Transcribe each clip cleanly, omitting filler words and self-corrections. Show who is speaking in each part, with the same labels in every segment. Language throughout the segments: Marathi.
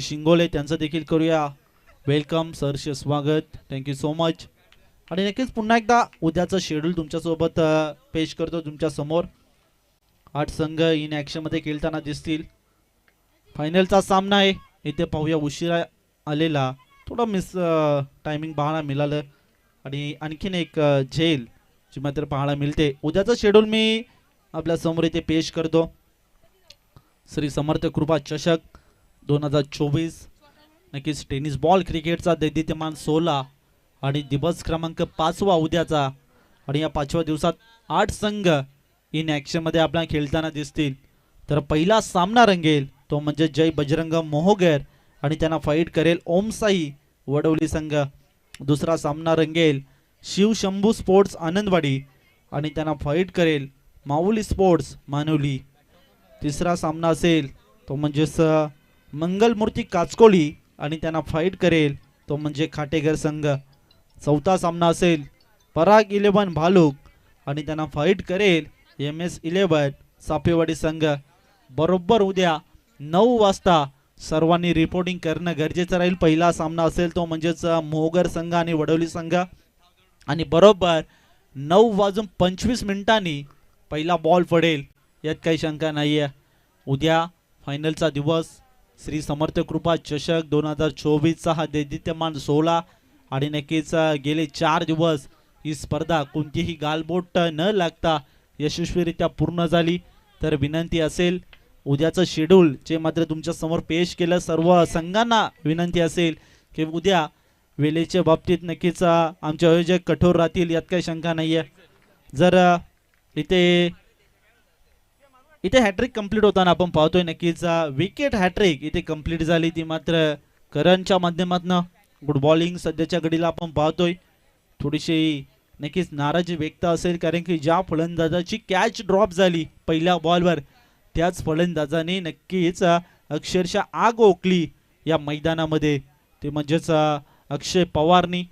Speaker 1: शिंगोले त्यांचं देखील करूया वेलकम सरचे स्वागत. Thank you so much. आणि नक्कीच पुन्हा एकदा उद्याचं शेड्यूल तुमच्यासोबत पेश करतो तुमच्या समोर. 8 संघ इन ॲक्शनमध्ये खेळताना दिसतील. फायनलचा सामना आहे. इथे पाहूया उशिरा आलेला थोडा टायमिंग पाहायला मिळालं आणि आणखीन एक झेल जी मात्र पाहायला मिळते. उद्याचं शेड्यूल मी आपल्या समोर इथे पेश करतो. श्री समर्थ कृपा चषक 2024. नक्कीच टेनिस बॉल क्रिकेटचा दैदित्यमान 16 आणि दिवस क्रमांक 5वा उद्याचा. आणि या 5व्या दिवसात 8 संघ इन ॲक्शनमध्ये आपल्याला खेळताना दिसतील. तर पहिला सामना रंगेल तो म्हणजे जय बजरंग मोहोगर आणि त्यांना फाईट करेल ओम साई वडवली संघ. दुसरा सामना रंगेल शिव शंभू स्पोर्ट्स आनंदवाडी आणि त्यांना फाईट करेल माऊली स्पोर्ट्स मानवली. तिसरा सामना असेल तो म्हणजेच मंगलमूर्ती काचकोली आणि त्यांना फाईट करेल तो म्हणजे खाटेघर संघ. चौथा सामना असेल पराग 11 भालूक आणि त्यांना फाईट करेल MS11 सापेवाडी संघ. बरोबर उद्या 9 वाजता सर्वांनी रिपोर्टिंग करणं गरजेचं राहील. पहिला सामना असेल तो म्हणजेच मोहोगर संघ आणि वडवली संघ. आणि बरोबर 9:25 पहिला बॉल पडेल, यात काही शंका नाही आहे. उद्या फायनलचा दिवस. श्री समर्थ कृपा चषक 2024चा हा दैदित्यमान 16. आणि नक्कीच गेले 4 दिवस ही स्पर्धा कोणतीही गालबोट न लागता यशस्वीरित्या पूर्ण झाली. तर विनंती असेल उद्याचं शेड्यूल जे मात्र तुमच्या समोर पेश केलं, सर्व संघांना विनंती असेल की उद्या वेळेच्या बाबतीत नक्कीच आमचे आयोजक कठोर राहतील, यात काही शंका नाही आहे. जर इथे हॅट्रिक कंप्लीट होताना आपण पाहतोय नक्कीच विकेट हॅट्रिक इथे कंप्लीट झाली, ती मात्र करणच्या माध्यमातून. गुड बॉलिंग सध्याच्या घडीला आपण पाहतोय. थोडीशी नक्कीच नाराजी व्यक्त असेल कारण की ज्या फलंदाजाची कॅच ड्रॉप झाली पहिल्या बॉलवर त्याच फलंदाजाने नक्कीच अक्षरशः आग ओकली या मैदानामध्ये, ते म्हणजेच अक्षय पवारनी.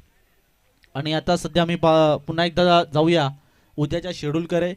Speaker 1: आणि आता सध्या मी पुन्हा एकदा जाऊया उद्याच्या शेड्यूल करे.